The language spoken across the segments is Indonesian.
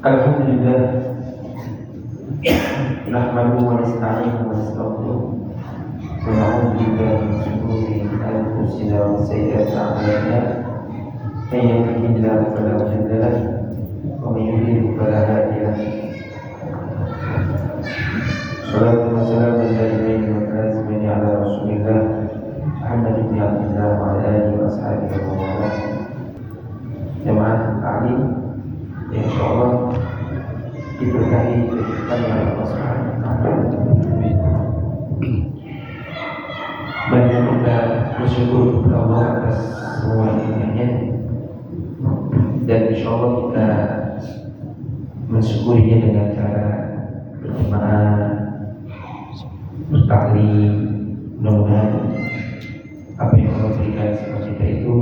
Alhamdulillah, nahmaduhu wa nasta'inuhu wa nastaghfiruh wa na'udzu billahi min shururi anfusina wa sayyi'ati a'malina. Man yahdihillahu fala mudilla lahu wa man yudlil fala hadiya lahu. Shalatu wa salamu ala Rasulillah Muhammad ibn Abdullah wa ala alihi wa sahbihi wa man jamaah ta'lim. Insyaallah diberkahi kehidupan oleh Allah Subhanahu wa taala. Banyak kita bersyukur kepada Allah atas semua nikmatnya, dan insyaallah kita mensyukurinya dengan cara berjamaah, bertaklim. Mudah-mudahan apa yang Allah berikan kepada kita itu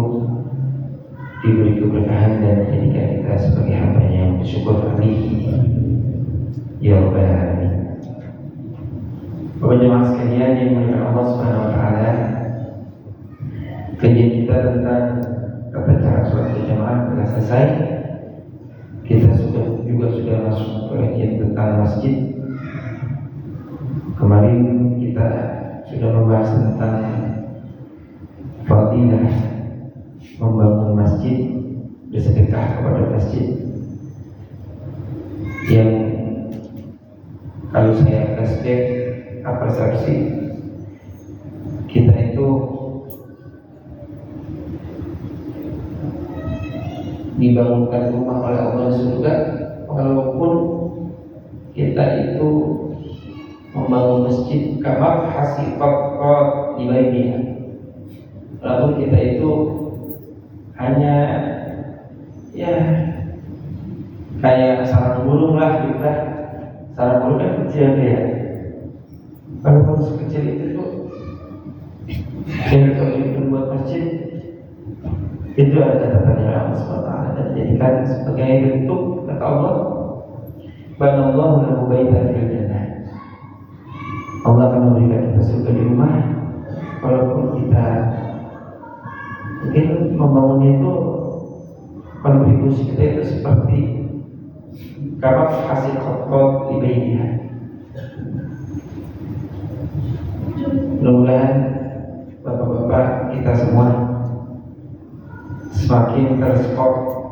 diberi keberkahan dan menjadikan kita sebagai hamba yang bersyukur alaihi ya Rabbal Alamin. Bapak jemaah sekalian yang dimuliakan Allah Subhanahu wa taala, kajian kita tentang tata cara sholat berjamaah telah selesai. Kita sudah masuk ke kajian tentang masjid. Kemarin kita sudah membahas tentang fadilah membangun masjid, bersedekah kepada masjid, yang kalau saya flashback persepsi kita itu dibangunkan rumah oleh Allah surga, walaupun kita itu membangun masjid kamar hasil fakot ibadahnya, walaupun kita itu hanya ya kayak sarang burung lah gitu lah. Sarang burung kan kecil ya, walaupun sekecil itu dan kalau itu buat masjid itu ada catatannya Allah SWT, dan dijadikan sebagai bentuk kata Allah, banallahu lahu baitan fil jannah. Allah akan memberikan kita surga di rumah, walaupun kita mungkin membangunnya itu kontribusi kita itu seperti kabak hasil khotbah ibadiyah. Mudah-mudahan bapak-bapak kita semua semakin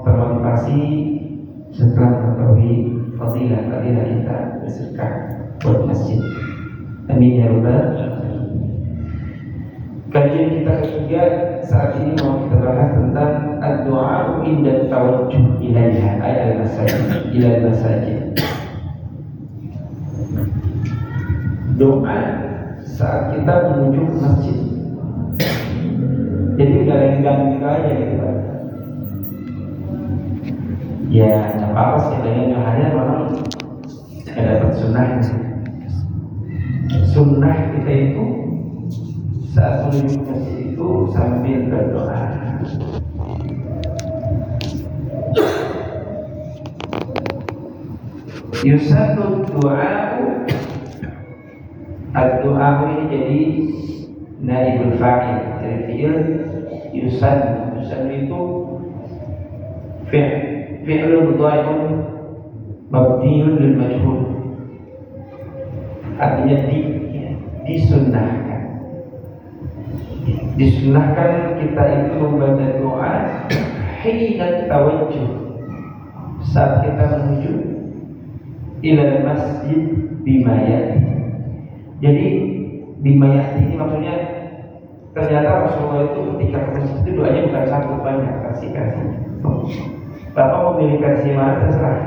termotivasi setelah mengetahui fadilah kita bersedekah buat masjid. Amin ya rabbal alamin. Kajian kita ketiga saat ini mau kita bahas tentang ad-du'a inda tawajjuh ilaiha ay al-masajid ila al-masajid. Doa saat kita menuju ke masjid. Jadi gak renggang gitu aja gitu Pak. Ya gak apa-apa sih, dengan hanya memang gak dapat sunnah. Sunnah kita itu saat menuju masjid itu sambil berdoa. Yusatu du'a'u, ad-du'a'u ini jadi naibul fa'il dari fi'il yusan. Yusan itu fi'lun mudhari'un mabniun lil majhul, artinya disunnahkan kita itu membaca doa hina tawajjuh, saat kita menuju ila masjid bimayat. Jadi bimayat ini maksudnya ternyata Rasulullah itu ketika ke masjid itu doanya bukan satu, banyak kasih. Bapak mau pilih kasih mana terserah,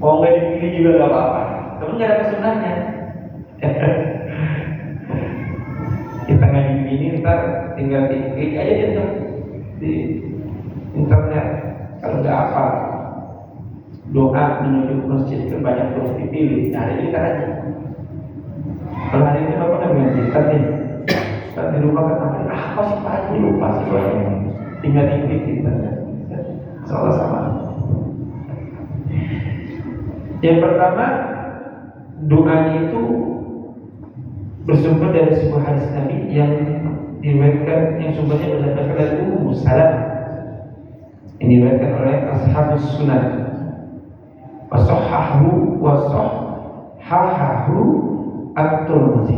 mau nggak dipilih juga nggak apa-apa, tapi nggak ada kesunahnya. Kita ngaji ini ntar tinggal klik aja gitu di internet. Kalau nggak apa doa menuju ke masjid itu banyak terus dipilih. Nah hari ini kita aja. Kalau hari ini bapak nggak ngaji tadi di rumah kan apa sih Pak Haji, lupa sih doanya, tinggal diklik di internet. Salah sama. Yang pertama, doanya itu bersumber dari sebuah hadis Nabi yang diriwayatkan, yang sumbernya berdasarkan dari Ummu Salamah, yang diriwayatkan oleh Ashabus Sunan. Wasahhahu At-Tirmidzi,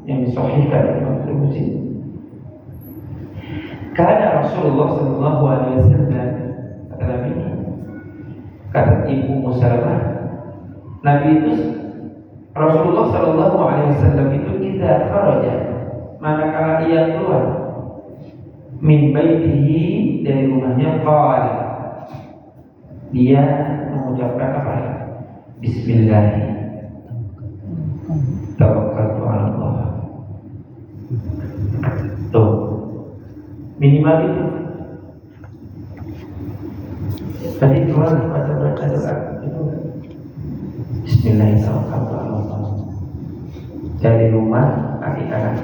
yang disahihkan Imam Tirmidzi. Karena Rasulullah sallallahu alaihi wasallam, kata Nabi, kata Ibu Musalamah, Nabi itu Rasulullah sallallahu alaihi wasallam itu idza kharaja, manakala ia keluar min baitihi, dari rumahnya, qala, dia mengucapkan apa? Bismillah, tawakkaltu 'ala Allah. Tuh, minimal itu. Tadi keluar baca doa itu, Bismillah, tawakkaltu 'ala Allah. Dari rumah kaki kanan,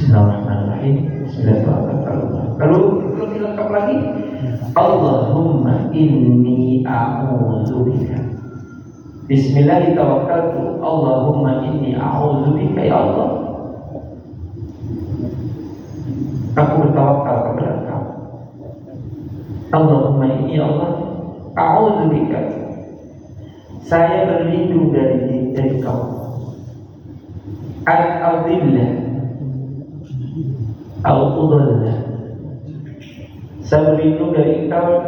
Bismillahirrahmanirrahim, Bismillahirrahmanirrahim. Kalau dilengkap lagi, Allahumma inni a'udzubika. Bismillah tawakkaltu, Allahumma inni a'udzubika, ya Allah, aku bertawakal kepada Engkau. Allahumma inni, ya Allah, a'udzubika, saya berlindung dari Engkau, al-adillah al-udallah, saya berlindung dari Engkau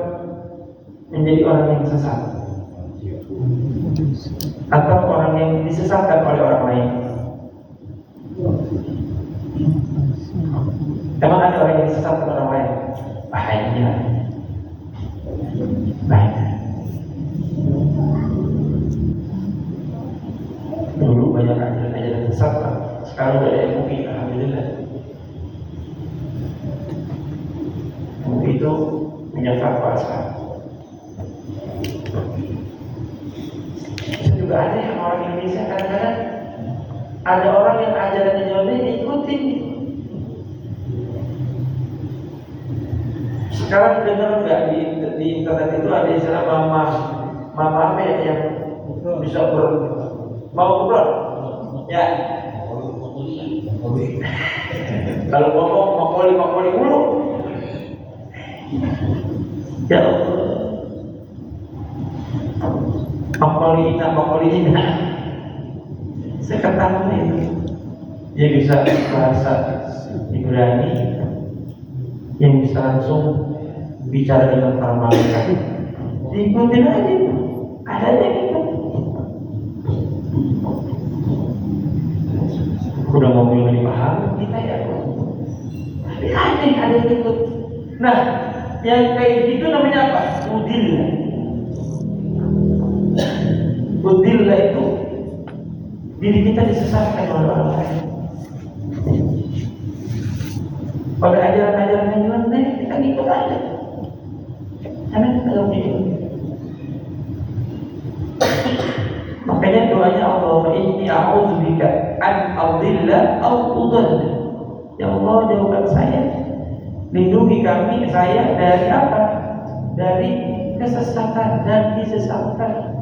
menjadi orang yang sesat atau orang yang disesatkan oleh orang lain. Emang ada orang yang disesatkan oleh orang lain? Bahaya. Dulu banyak ajaran sesat, Pak. Sekarang udah ada MUI, alhamdulillah. MUI itu punya fatwa sekarang. Itu juga ada yang orang Indonesia, kadang-kadang ada orang yang ajarannya jauh diikutin. Sekarang dengar nggak di internet itu ada istilah mama apa ya, yang bisa mau ngobrol ya. Kalau ngomong makoli mulu. Ya Allah, makoli ini. Saya ketahui itu. Dia bisa bahasa Ibrani, yang bisa langsung bicara dengan para malaikat. Diikutin aja, adanya gitu. Udah ngomong yang dipahami kita ya, tapi ada yang ikut. Nah, yang kayak gitu namanya apa? Udillah itu diri kita disesatkan oleh orang lain. Pada ajaran-ajaran yang lain kita ikut aja, karena kita nggak punya. Makanya doanya Allahumma inni a'udzubika an adilla aw udalla. Ya Allah, jauhkan saya, lindungi saya dari apa? Dari kesesatan dan disesatkan.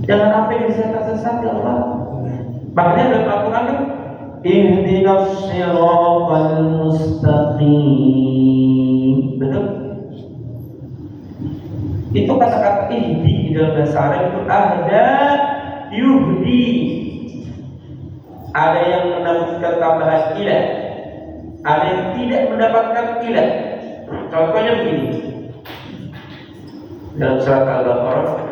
Jangan sampai disesat ya Allah. Makanya dalam Al-Quran kan, ihdinas siratal mustaqim. Betul? Itu kata-kata ihdi di dalam bahasa Arab itu ahda yuhdi. Ada yang mendapatkan tambahan ilah, ada yang tidak mendapatkan ilah. Contohnya begini, dalam surat Al-Baqarah,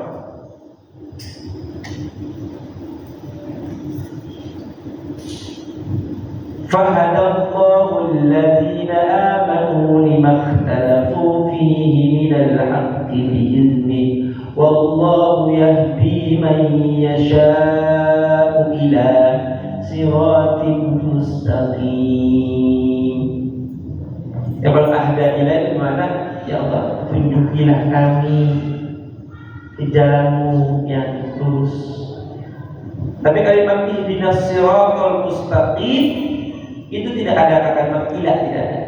fahadallahu alladhina amanu limakhtalafu fihi minal haqqi bi'iznihi wallahu yahdi man yasha'u ila siratin mustaqim. Ya kalau ahda ilaih mana? Ya Allah, tunjukilah kami di jalanmu yang lurus. Tapi kalimat ihdinas siratal mustaqim itu tidak ada kalimat ilah, tidak ada.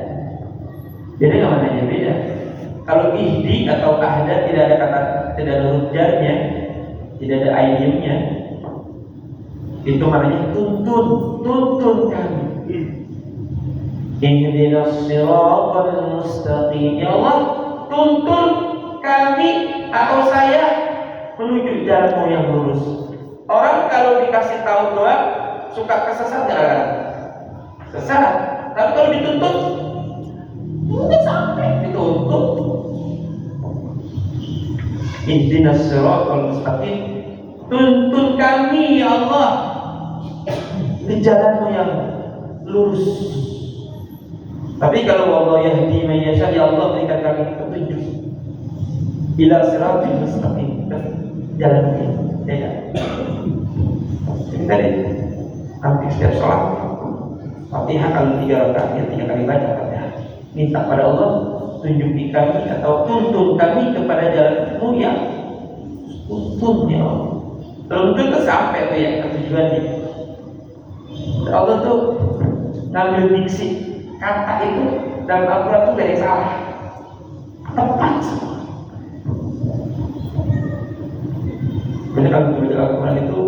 Jadi nggak mananya beda. Kalau ihdi atau ahda tidak ada kata, tidak ada huruf jarnya, tidak ada ainnya, itu maknanya tuntun kami. Ihdinas siratal mustaqim. Ya Allah, tuntun kami atau saya menuju jalanmu yang lurus. Orang kalau dikasih tahu doang suka kesesat nggak kan? Sesat. Tapi kalau dituntut, udah sampai dituntut. Ihdinas siratal mustaqim, tuntun kami ya Allah di jalanmu yang lurus. Tapi kalau Allah yahdi man yasha, ya Allah berikan kami petunjuk ila siratal mustaqim, jalan yang jaya. Dari hampir setiap sholat Fatihah kalau 3 rakaat ya 3 kali baca Fatihah. Minta pada Allah tunjuki kami atau tuntun kami kepada jalanmu yang tuntun ya Allah. Tuntun itu sampai tuh ya tujuannya. Allah tuh ngambil diksi kata itu dalam Al-Quran itu dari salah, tepat semua. Banyak kalau baca Al-Quran itu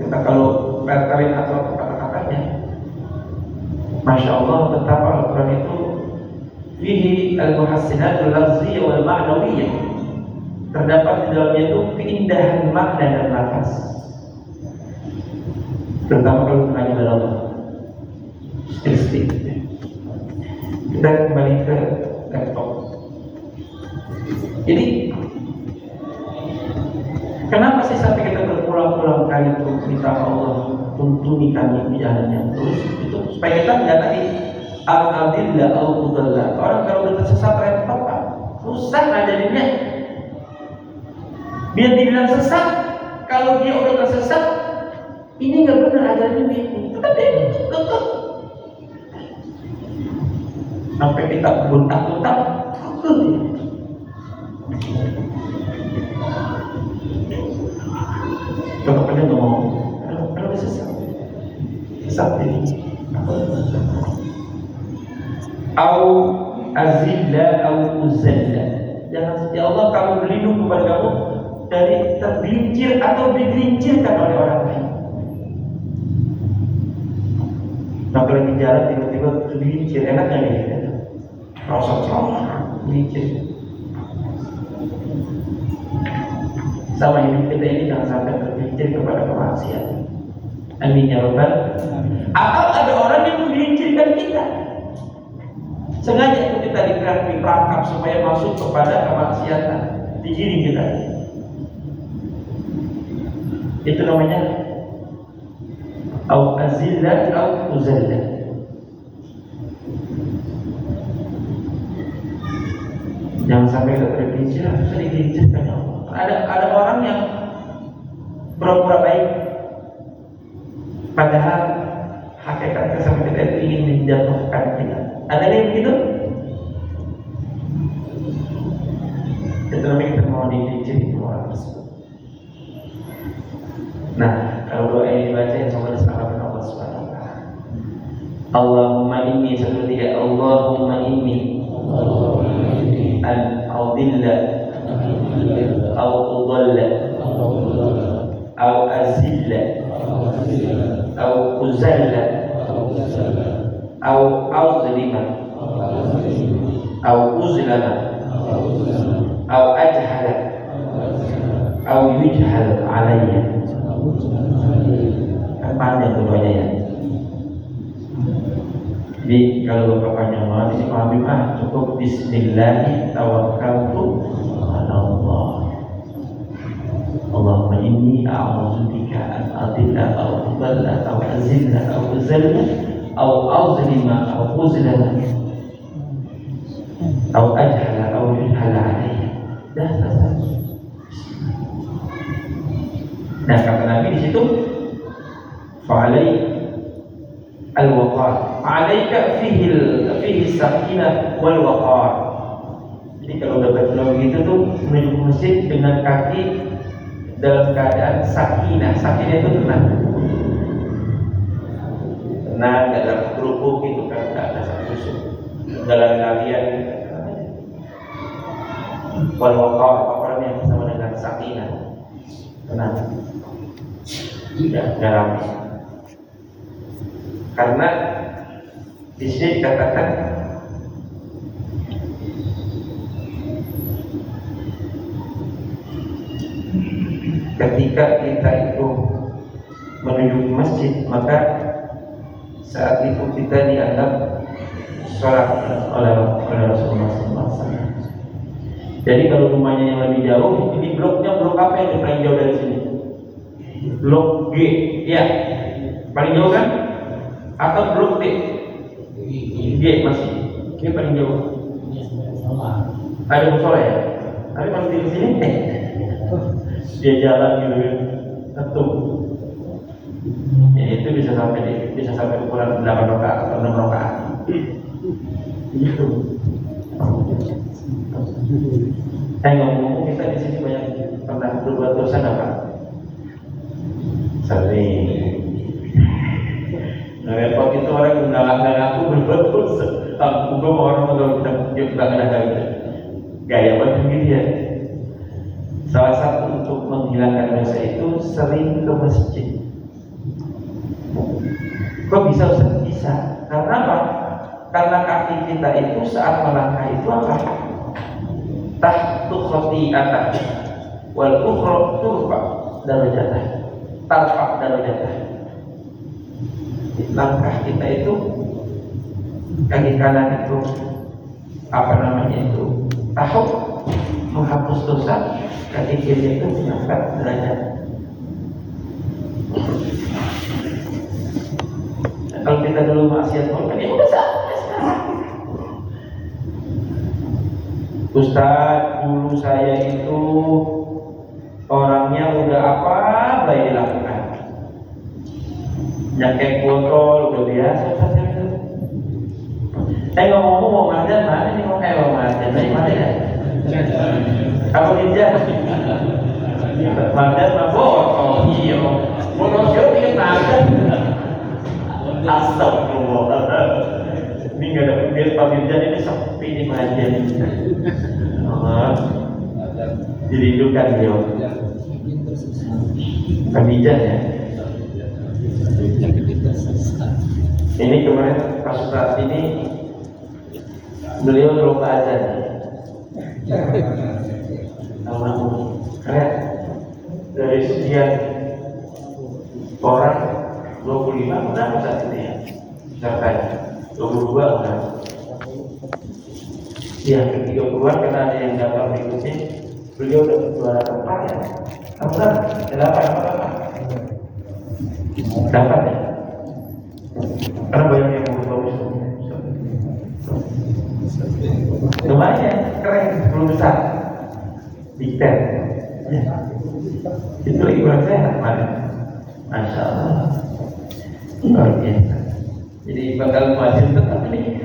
kita kalau pelajari atau kata-katanya, Masya Allah betapa Al-Quran itu fihi al-muhassinatul lafziyyah wal ma'nawiyyah. Terdapat di dalamnya itu keindahan makna dan lafaz. Terutama kalau menanya kepada Allah. Kita kembali ke laptop. Jadi kenapa sih sampai kita berulang-ulang kali untuk minta Allah tuntuni kami di jalan yang lurus? Itu supaya kita tidak tadi al-adillah al-mudallah. Orang kalau udah tersesat repot kan, susah ngajarinnya. Biar dibilang sesat, kalau dia udah tersesat, ini nggak benar ajaran ini. Tetap dia tetap. Sampai kita buntak-buntak, tetap aja nggak mau. Kalau sesat ini. Au azilla au uzalla. Jangan, ya Allah, kamu berlindung kepada kamu dari tergelincir atau digelincirkan oleh orang lain. Nah, kalau di jalan tiba-tiba tergelincir, enak nggak nih? Rosok-rosok, gelincir. Sama hidup kita ini jangan sampai tergelincir kepada kemaksiatan. Amin ya Rabbal. Atau ada orang yang menggelincirkan kita. Sengaja itu kita diperangkap supaya masuk kepada kemaksiatan, digiring kita. Itu namanya au azillah au uzallah. Jangan sampai kita tergelincir, harus digelincirkan. Ada orang yang pura-pura baik, padahal hakikatnya sama kita itu ingin menjatuhkan kita. Ada yang begitu? Itu namanya kita mau digelincir orang tersebut. Nah, kalau doa ini dibaca insya Allah diselamatkan Allah Subhanahu wa taala. Allahumma inni seperti ya Allahumma inni an adilla au udalla au azilla au uzalla au azlima au uzlama au ajhala au yujhal alayya. Kan panjang doanya ya. Jadi kalau Bapak panjang banget ini pahami cukup bismillah tawakkaltu ala Allah. Allahumma inni a'udzubika an adilla aw udalla aw azilla aw uzalla aw azlima aw uzlama aw ajhala aw yujhala alayya. Dah selesai. Nah, kata Nabi di situ fa'alai al-waqar, alaika fihi sakinah wal waqar. Jadi kalau udah baca begitu tuh menuju masjid dengan kaki dalam keadaan sakinah. Sakinah itu tenang, tenang, tidak ada kerupuk gitu kan, tidak ada susu dalam kalian. Wal waqar, waqar yang sama dengan sakinah, tenang. Tidak rame. Karena di sini dikatakan ketika kita itu menuju ke masjid, maka saat itu kita dianggap sholat oleh Rasulullah SAW. Jadi kalau rumahnya yang lebih jauh, ini bloknya blok apa yang paling jauh dari sini? Blok G, ya, paling jauh kan? Atau blok D? G masih, ini paling jauh. Ada musola ya? Tapi kalau di sini, dia jalan gitu kan, ketum. Ya, itu bisa sampai ukuran 8 rakaat atau 6 rakaat. Gitu. Ngomong kita di sini banyak pernah berbuat dosa apa? Sering. Nah, repot itu orang nggak ngaku berbuat dosa. Aku orang kalau kita juga ada gaya banget gitu ya. Salah satu untuk menghilangkan dosa itu sering ke masjid. Kok bisa Ustaz? Bisa. Karena apa? Karena kaki kita itu saat melangkah itu apa? Tahtu khati'atah wal ukhra turfa darajatah. Tarfa darajatah. Langkah kita itu, kaki kanan itu apa namanya itu? Tahu menghapus dosa, kaki kiri itu mengangkat derajat. Kalau kita dulu maksiat kan ya udah sah. Ustaz, dulu saya itu orangnya udah apa baik dilakukan. Nyakek botol udah biasa Ustaz itu. Ngomong mau madan mana nih, mau madan dari mana ya? Kamu ninja? Madan mah botol, iya. Botol siapa yang madan? Astagfirullah. Ini nggak ada pemilik pamijan ini sepi di majen. Dirindukan beliau. Pamijan ya. Ini kemarin kasus saat ini beliau lupa azan. Keren. Dari sekian orang 25 berapa saat ini ya? Misalkan 22 kan? Yang ke-30-an karena ada yang daftar berikutnya, beliau udah juara keempat ya? Keempat? 8 dapat ya? Karena banyak yang bagus-bagus. Lumayan, keren, belum besar. Big Ten. Itu lagi kurang sehat mana? Masya Allah. Luar biasa. Jadi bakal muazin tetap ini.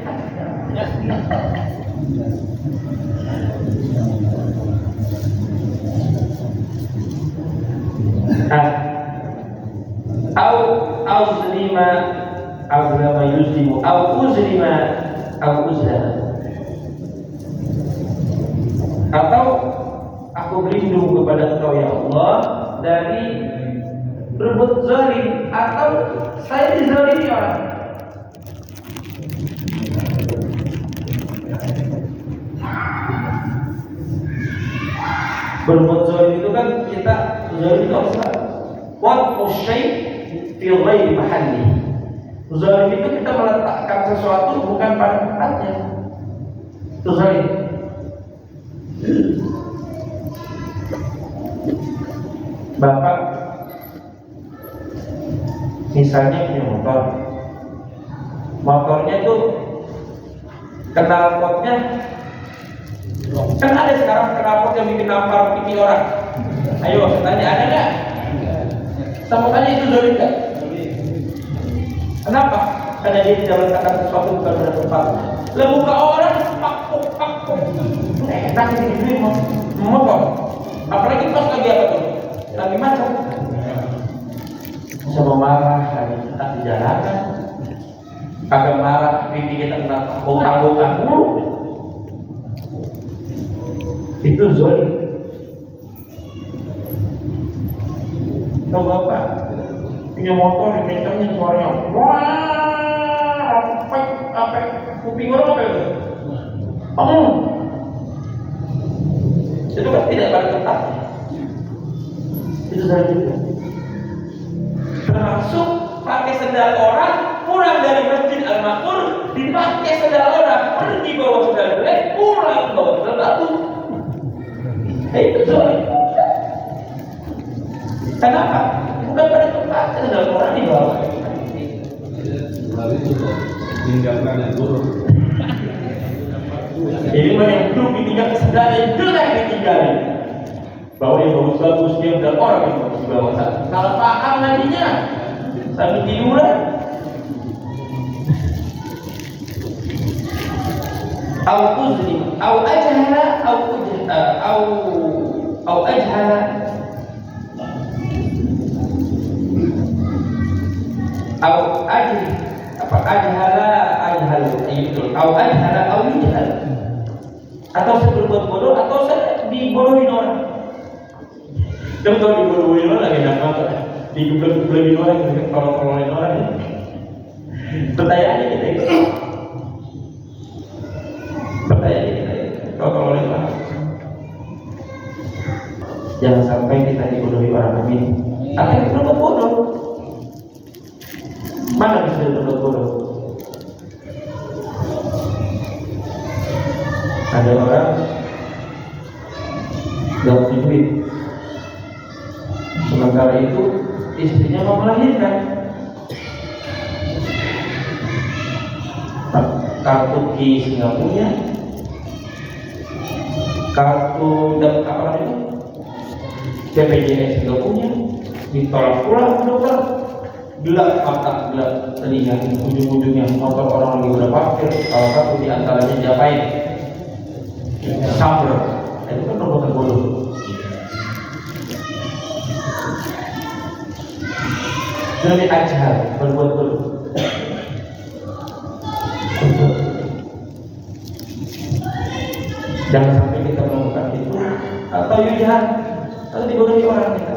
Atau aku berlindung kepada Engkau ya Allah dari berbuat zalim, atau saya dizalimi orang. Berbuat zalim itu kan kita zalim itu apa? Wad'u syai' fi ghairi mahalli. Zalim itu kita meletakkan sesuatu bukan pada tempatnya. Itu zalim. Bapak misalnya punya motor, motornya tuh knalpotnya kan ada sekarang knalpot yang bikin nampar pipi orang. Ayo tanya, ada nggak? Sama tanya itu zalim nggak? Kenapa? Karena dia tidak meletakkan sesuatu bukan pada tempatnya. Lemuka orang pakuk enak ini motor, apalagi pas lagi apa tuh? Lagi macet, sama marah lagi tak di jalanan, agak marah pipi kita kena bongkar-bongkar mulu. Itu zalim. Tahu bapak punya motor dikencangin suaranya, wah, apa kuping orang apa itu? Itu kan tidak pada tempatnya. Itu susah juga. Termasuk pakai sendal orang, pulang dari Masjid Al-Makmur, dipakai sendal orang, pergi bawa sendal jelek, pulang bawa sendal bagus. Itu soalnya. Kenapa? Bukan pada tempatnya sendal orang dibawa. Lalu itu tinggalkan yang buruk. Jadi mana yang buruk ditinggal, sendal yang jelek ditinggalin. Bawa yang bagus-bagus, dia udah orang yang bagus dibawa. Kalau paham nantinya sambil tiduran. Au uzlim, au ajhala, au ajhala, au ajli, apa ajhala, au ajhala, au yujhal. Atau saya berbuat bodoh, atau saya dibodohin orang. Dan kalau dibodohin orang lagi enak banget. Digeblek-geblekin orang, tolong-tolongin orang. Pertanyaannya kita itu. Pertanyaannya kita itu. Tolong-tolongin orang. Jangan sampai kita dibodohi orang, amin. Atau kita berbuat bodoh. Mana bisa berbuat bodoh? Ada orang yang punya duit. Sementara itu istrinya mau melahirkan, kartu KIS nggak punya, kartu dan apa itu BPJS nggak punya, ditolak pulang dokter, gelap mata, gelap telinga, ujung-ujungnya motor orang lagi udah parkir, salah satu di antaranya diapain? Samber, itu kan perbuatan bodoh. Jadi ajhal, berbuat bodoh. Jangan sampai kita melakukan itu atau yujhal, atau dibodohi orang kita.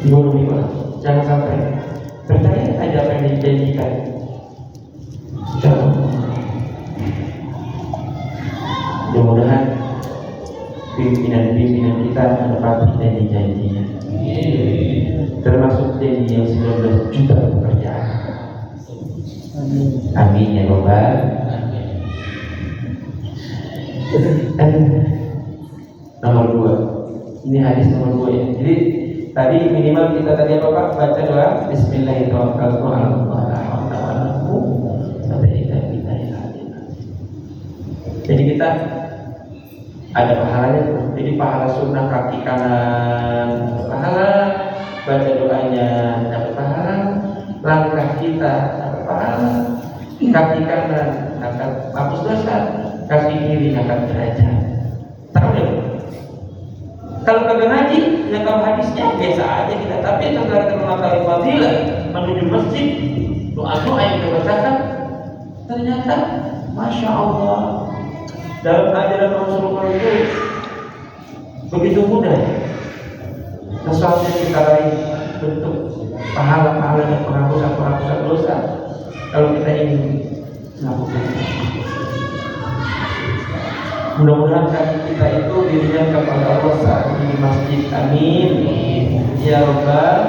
Dibodohi orang. Jangan sampai percaya aja apa yang dijanjikan. Mudah-mudahan pimpinan-pimpinan kita menepati janji-janjinya. Termasuk janji yang 19 juta pekerjaan. Amin ya Rabbal. Dan nomor 2. Ini hadis nomor 2 ya. Jadi tadi minimal kita tadi apa Pak? Baca doa Bismillahirrahmanirrahim. Jadi kita ada pahalanya tuh. Jadi pahala sunnah kaki kanan pahala, baca doanya dapat pahala, langkah kita dapat pahala, kaki kanan akan hapus dosa, kaki kiri akan derajat. Tahu ya? Kalau kagak ngaji, yang tahu hadisnya biasa aja kita. Tapi setelah kita mengetahui fadilah menuju masjid, doa-doa yang kita bacakan, ternyata masya Allah. Dalam ajaran Rasulullah itu begitu mudah sesuatu yang kita raih bentuk pahala-pahala dan penghapusan dosa kalau kita ingin melakukan. Mudah-mudahan kaki kita itu diringankan oleh Allah saat di masjid. Amin ya Rabbal.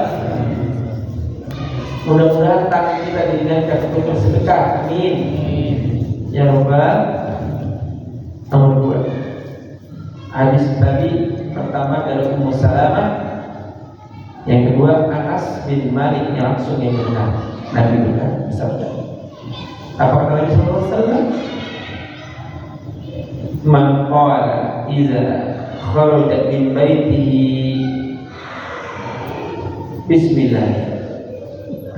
Mudah-mudahan tangan kita diringankan untuk bersedekah. Amin ya Rabbal. Nomor 2, hadis tadi pertama dari Ummu Salamah, yang kedua Anas bin Malik yang langsung yang benar. Nabi benar bersabda. Apa kata Nabi sallallahu alaihi wasallam? Man qala idza kharaja min baitihi bismillah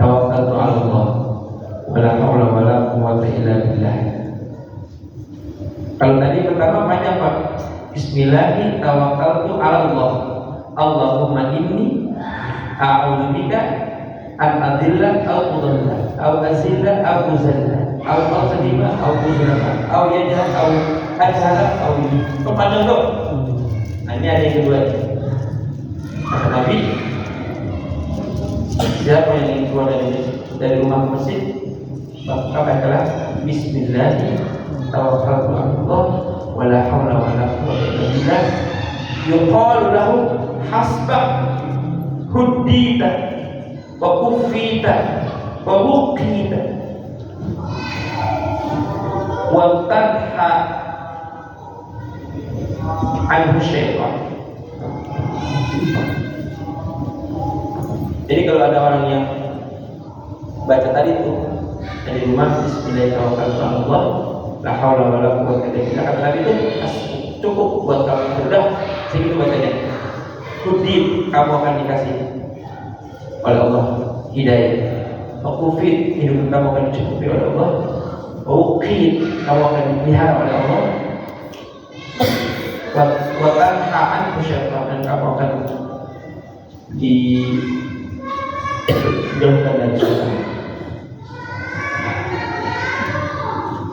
tawakkaltu 'ala Allah wa la haula wa la quwwata illa billah. Kalau tadi pertama panjang Pak. Bismillah tawakkaltu 'ala Allah. Allahumma inni a'udzubika an adilla aw udalla aw azilla aw uzalla aw aqdima aw uzlama aw yajhal aw ajhala aw panjang tuh. Nah ini ada yang kedua. Kata Nabi, siapa yang ingin keluar dari rumah masjid, maka bacalah Bismillah tawakkaltu 'ala Allah wa la haula wa la quwwata illa billah. yuqalu lahu hasbak huddita wa kuffita wa wuqita wa tanha anhu syaitan. Jadi kalau ada orang yang baca tadi itu dari rumah Bismillahirrahmanirrahim, la haula wala quwwata illa billah, kata tadi itu cukup buat kamu, sudah segitu bacanya. Hudid, kamu akan dikasih oleh Allah hidayah. Wakufid, hidup kamu akan dicukupi oleh Allah. Waqid, kamu akan dipelihara oleh Allah. Watanhaan syaitan, dan kamu akan dijauhkan dari syaitan.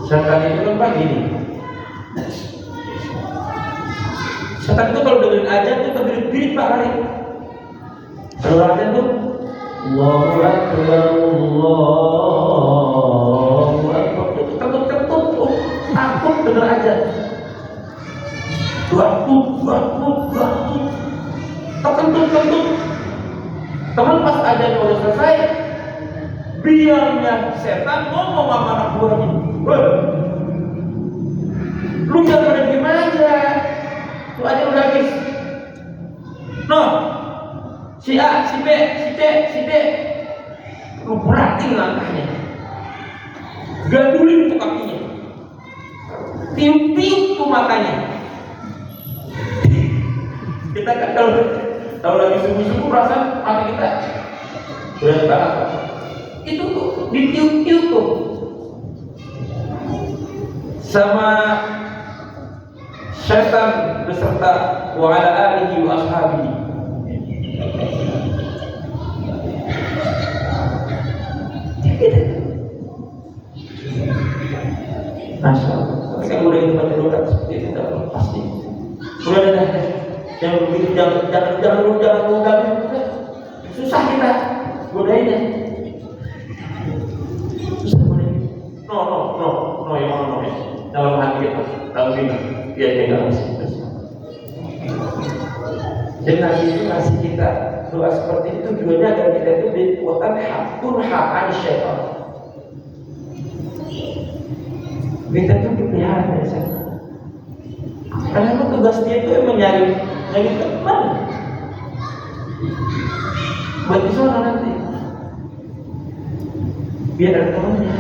Syaitan itu kan Pak gini. Syaitan itu kalau dengerin azan itu terbirit-birit Pak kali. Kalau azan tuh Allahu Akbar, Allahu Akbar, ketut-ketut tuh takut denger azan. Waktu terkentut. Teman pas azan udah selesai, biarnya setan ngomong sama anak buahnya, lu jangan pada diem aja, lu aja udah habis. Noh, si A, si B, si C, si D, lu perhatiin langkahnya, gadulin tuh kakinya, tiup-tiup tuh matanya. Kita kan kalau lagi subuh-subuh perasaan mata kita berat banget. Itu tuh ditiup-tiup tuh sama syaitan beserta wa ala alihi wa ashabihi. Masya Allah. Tapi kalau udah itu baca doa seperti itu tidak pasti. Udah dah. Jangan begitu, jangan lu gabung, susah kita godainnya. Susah godain. No, yang mana no? Dalam hati kita, dalam bina, dia tidak masih. Dan Nabi itu kasih kita doa seperti itu tujuannya agar kita itu dikuatkan tunhaan syaitan. Kita itu dipelihara dari sana. Karena itu tugas dia itu emang nyari teman buat di sana nanti, biar ada temannya.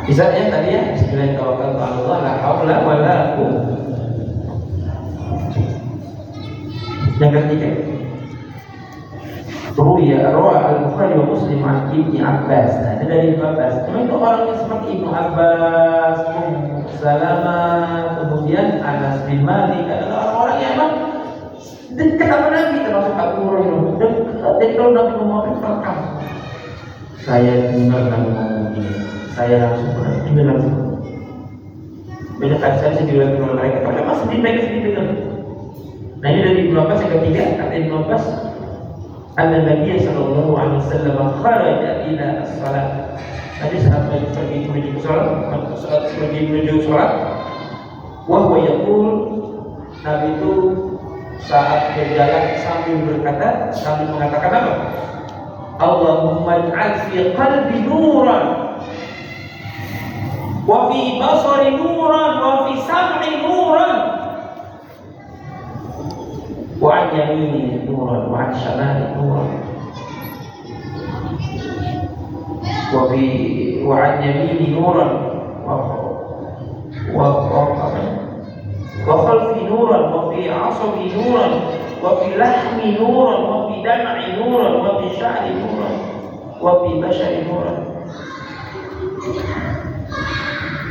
Misalnya tadi ya, Bismillahirrahmanirrahim, la haula wala quwwata. Yang ketiga, Rawa al-Bukhari wa Muslim an Ibnu Abbas. Nah, dari Ibnu Abbas. Cuma itu orangnya seperti Ibnu Abbas, Salamah, kemudian Anas bin Malik, adalah orang-orang yang emang dekat sama Nabi, termasuk Abu Hurairah. Jadi kalau Nabi ngomong apa, saya dengar Nabi ngomong ini, saya langsung dengar. Banyak kali saya dibilang oleh mereka, tapi masih dipegang. Nah ini dari Ibnu Abbas yang ketiga, kata Ibnu Abbas, An-Nabi sallallahu alaihi wasallam kharaja ila as-salat. Tadi saat pergi menuju salat, wa huwa yaqul, Nabi itu saat berjalan sambil berkata, sambil mengatakan apa? Allahumma ij'al fi qalbi nuran, wa fi basari nuran, wa fi sam'i nuran, wa an yamini nuran, wa an shamali nuran, wa an yamini nuran, wa khalfi nuran, wa fi asabi nuran, wa fi lahmi nuran, wa fi dam'i nuran, wa fi sya'ri nuran, wa fi bashari nuran.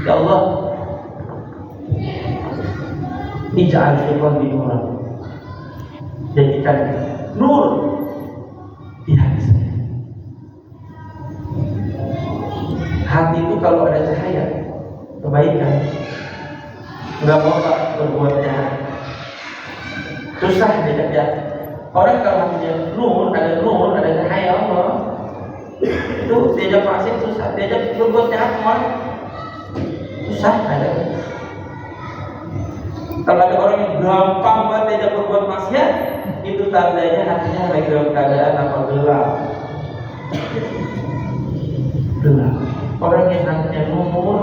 Ya Allah, ij'al fi qalbi nuran, jadikan nur di hati saya. Hati itu kalau ada cahaya, kebaikan, nggak mau berbuat jahat, susah diajak jahat. Orang kalau hatinya nur, ada cahaya Allah, itu diajak maksiat susah, diajak berbuat jahat orang. Susah ada. Kalau ada orang yang gampang banget diajak berbuat maksiat, itu tandanya hatinya lagi dalam keadaan apa? Gelap. Gelap. Orang yang hatinya nur,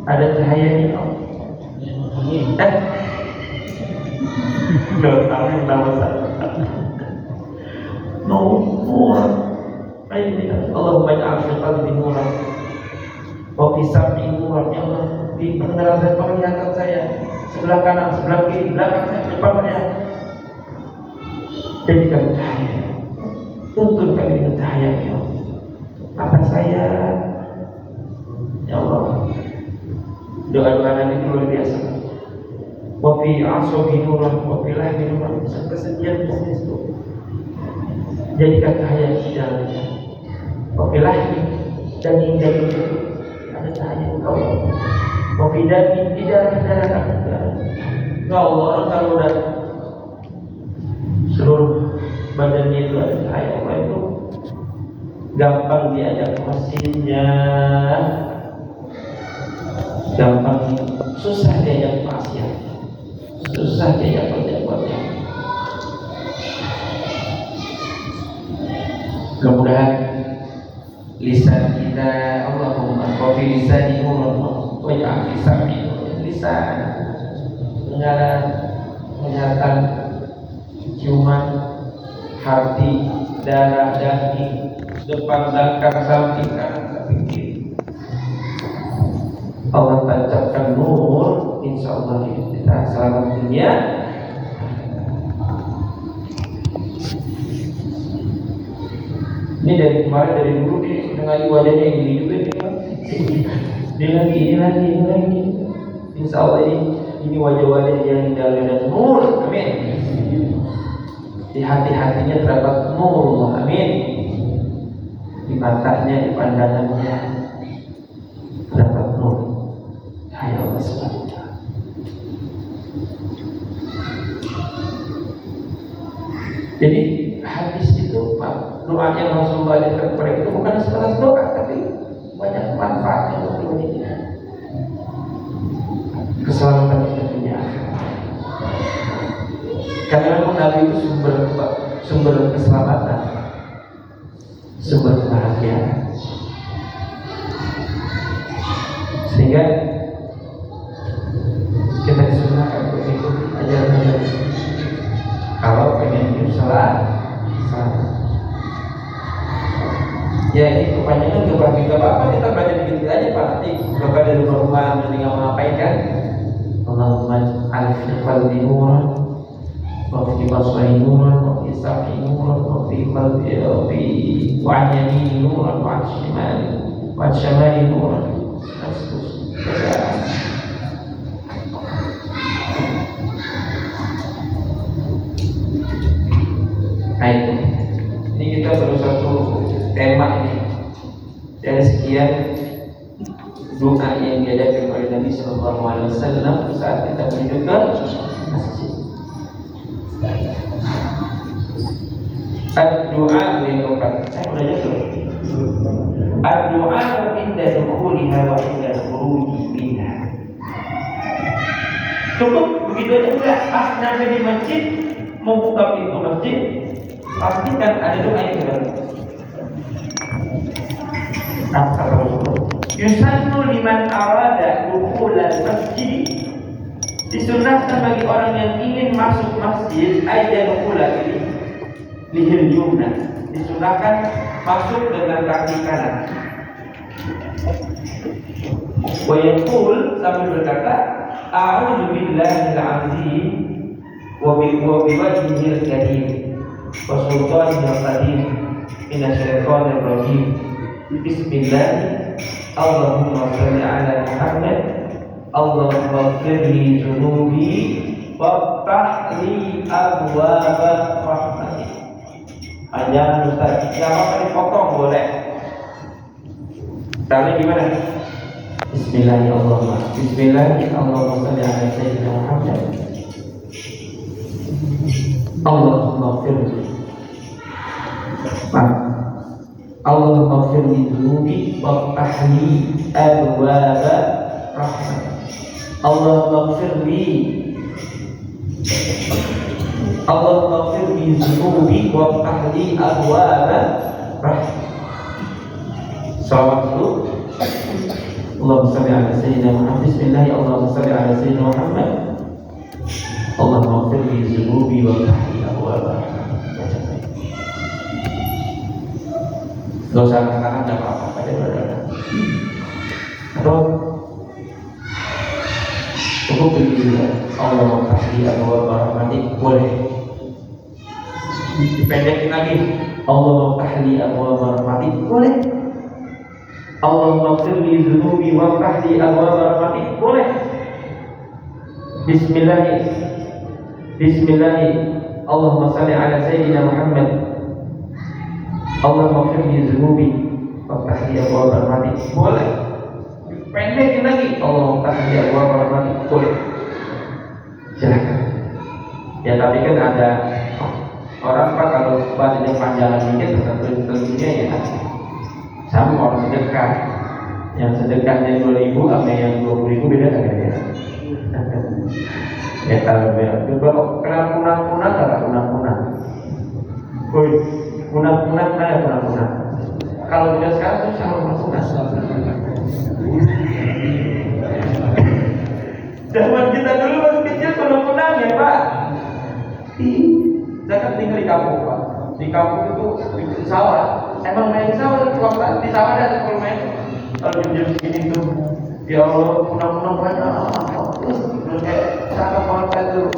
ada cahayanya. Nur, amin, nama saya. Nur. Allahumma ij'al fi qalbi nuran wa fi sam'i nuran. Ya Allah, di pendengaran dan penglihatan saya, sebelah kanan, sebelah kiri, belakang saya, depan saya, jadikan cahaya. Tuntun kami dengan cahaya, ya Allah. Mata saya, ya Allah. Doa-doa Nabi itu luar biasa. Wa fi asabi nuran wa fi lahmi nuran. Kesedihan itu jadikan cahaya di dalamnya. Wa fi lahmi, daging itu ada cahaya Engkau. Wa fi dami, di darah-darah kami. Ya Allah, orang kalau udah seluruh badannya itu ada cahaya Allah, itu gampang diajak masjidnya, gampang, susah diajak maksiat, susah diajak berbuatnya. Mudah-mudahan lisan kita, Allahumma wa fi lisani nurun wa ja'al fi sam'i lisan, pendengaran, penglihatan, ciuman, hati, darah, daging, depan, belakang, samping, kanan, samping kiri. Allah tancapkan nur, insya Allah kita selamat dunia. Ini dari kemarin, dari dulu nih, dengan wajahnya gini juga nih. Ini lagi. Insya Allah ini wajah-wajah yang dalam nur, amin. Di hati-hatinya terdapat nur, amin. Di matanya, di pandangannya terdapat nur. Ya Allah SWT. Jadi hadis itu, Pak, doa yang Rasulullah ajarkan kepada itu bukan sebatas doa, tapi banyak manfaatnya untuk dunia, keselamatan kita dunia. Karena Nabi itu sumber keselamatan, sumber kebahagiaan. Sehingga kita disunahkan untuk mengikuti ajaran Nabi. Kalau pengen hidup salah. Ya ini kepanjangan gak apa-apa, kita baca begitu aja Pak. Nanti Bapak dari rumah nanti nggak mau ngapain kan? Allahumma alif qalbi nuran wa fi basari nuran wa fi sam'i nuran wa fi qalbi wa an yamini nuran wa an shimali nuran. Ini kita baru satu tema ini dari sekian doa yang diajarkan oleh Nabi Sallallahu Alaihi Wasallam saat kita menuju ke masjid. Doa yang keempat, saya belajar dulu. Doa inda dukhuliha wa inda khuruji minha. Cukup begitu aja, udah pas sampai di masjid, mau buka pintu masjid, pastikan ada doa yang dibaca. Yusannu liman arada dukhulal masjid, disunahkan bagi orang yang ingin masuk masjid ayat dukhula ini lihil yumna, disunahkan masuk dengan kaki kanan. Wa yaqul, sambil berkata, a'udzu billahil azim wa biwajhihil karim wa sultanil qadim minasyaitonir rajim. Bismillah, Allahumma shalli ala Muhammad, Allahumma ighfirli dzunubi waftah li abwaaba rahmatik. Jangan Ustaz, siapa tadi potong boleh. Caranya gimana? Bismillahirrahmanirrahim. Bismillahirrahmanirrahim. Shalli ala Sayyidina Muhammad, Allahumma ighfirli. Allahumma ighfirli dzunubi waftah li abwaaba rahmat. Allahumma ighfirli dzunubi wa ftahli abwaaba rahmat. Salawat dulu. Allahumma shalli ala sayyidina Muhammad. Bismillah. Allahumma shalli ala sayyidina Muhammad. Allahumma ighfirli dzunubi wa ftahli abwaaba rahmat. Gak usah katakan gak apa-apa pada berada. Atau cukup begini, Allahumma ftahli abwaaba rahmatik, boleh dipendekin lagi, Allahumma ftahli abwaaba rahmatik, boleh. Allahumma ighfirli dzunubi wa ftahli abwaaba rahmatik, boleh. Bismillah. Allahumma shalli ala sayyidina Muhammad. Allahumma ighfirli dzunubi wa ftahli abwaaba rahmatik, boleh. Pendekin lagi, Allahumma ftahli abwaaba rahmatik, boleh. Silakan. Ya tapi kan ada orang Pak kalau badannya panjangan dikit tentunya ya sama orang sedekah. Yang sedekahnya 2.000 sama yang 20.000 beda kan ya? Ya kalau kenal kunang-kunang kata kunang-kunang. Woi, kunang-kunang ada kunang-kunang. Kalau tidak sekarang tuh sama kunang-kunang. Zaman kita dulu masih kecil kunang-kunang ya Pak. Saya kan tinggal di kampung Pak. Di kampung itu di sawah. Emang main di sawah di sawah ada kalau main. Kalau jam segini tuh, ya Allah kunang-kunang banyak. Terus kayak cakep banget tuh.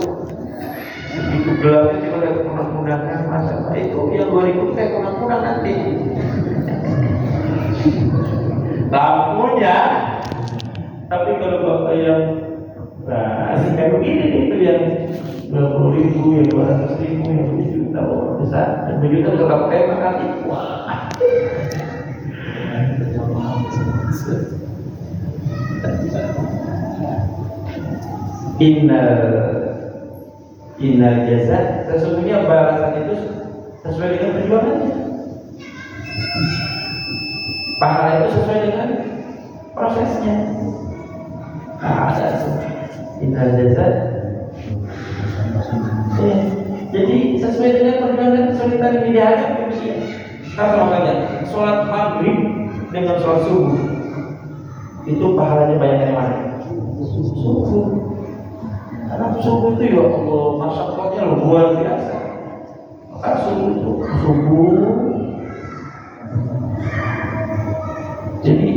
Itu gelapnya sih kalau kunang-kunangnya masa itu yang 2000 kayak kunang-kunang nanti. Lampunya. Tapi kalau bapak yang kayak begini nih itu yang 20.000, yang 200.000, yang 1 juta besar, dan begitu kalau pakai makasih, wah. Innal jaza, sesungguhnya balasan itu sesuai dengan perjuangannya. Pahala itu sesuai dengan prosesnya. Ada innal jaza. Ya, jadi sesuai dengan perjuangan kesulitan yang dihadapi manusia. Kita makanya sholat maghrib dengan sholat subuh itu pahalanya banyak yang mana? Subuh. Karena subuh itu ya Allah masyarakatnya luar biasa. Maka subuh. Jadi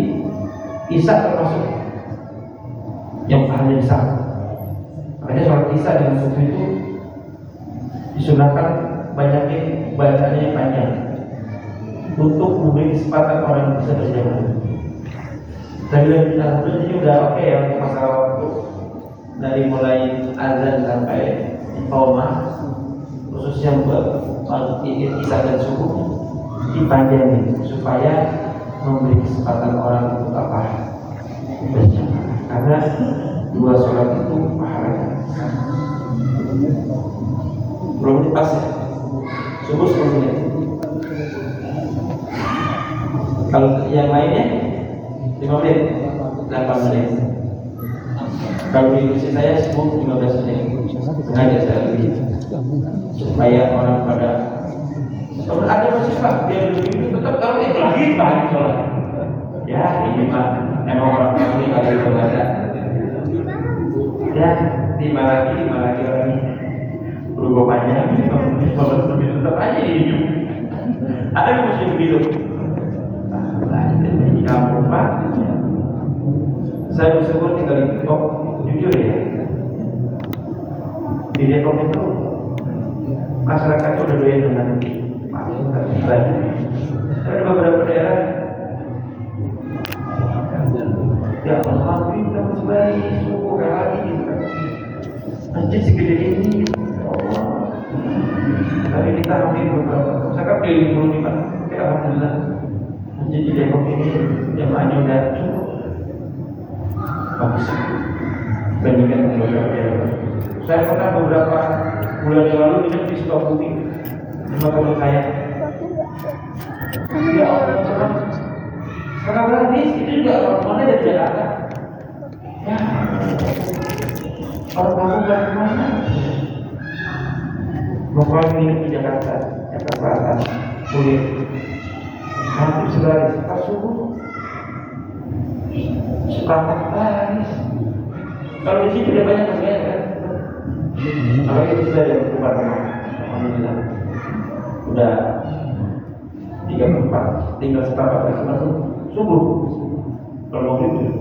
Isya termasuk yang pahalanya besar. Makanya sholat Isya dengan subuh itu disunahkan banyakin bacaannya yang panjang untuk memberi kesempatan orang yang bisa berjamaah. Saya bilang alhamdulillah ini udah oke ya untuk masalah waktu dari mulai azan sampai iqamah, khususnya buat Isya dan subuh dipanjangin supaya memberi kesempatan orang untuk apa berjamaah. Karena dua sholat itu pahalanya belum pas ya, subuh 10 menit. Kalau yang lainnya 5 menit, 8 menit. Kalau di kursi saya subuh 15 menit. Sengaja saya lebih supaya orang pada kalau ada masih Pak, dia lebih tetap kalau itu lagi bahan sholat. Ya ini Pak, emang orang kami kalau itu baca. Ya 5 lagi orang ini. Berubah panjang, tetap aja hidup. Ada yang mesti begitu. Di kampung Pak, saya bersyukur tinggal di Depok. Jujur ya, di Depok itu masyarakatnya udah doyan dengan ibadah. Ada beberapa daerah, ya alhamdulillah masih baik, syukur lagi gitu kan. Masjid segede ini. Tapi kita ambil beberapa, misalkan pilih dulu nih Pak. Ya alhamdulillah masjid di Depok ini jamaahnya udah cukup bagus bandingkan dengan beberapa daerah. Saya pernah beberapa bulan yang lalu hidup di Sukabumi, sama teman saya. Ya Allah, sekarang berarti itu juga orang-orangnya dari Jakarta. Ya, orang kamu gak kemana? Mau ini di Jakarta Selatan, kulit, hampir sebaris, suka subuh, suka baris. Kalau di sini udah banyak yang kan? Kalau itu sudah ada berubah teman, alhamdulillah, udah 34, tinggal seberapa masuk subuh. Kalau mau itu,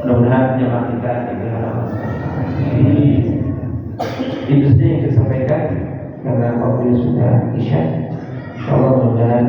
mudah-mudahan jemaah kita diberkahi. Itu saja yang saya sampaikan karena waktu sudah isya. Insyaallah mudah-mudahan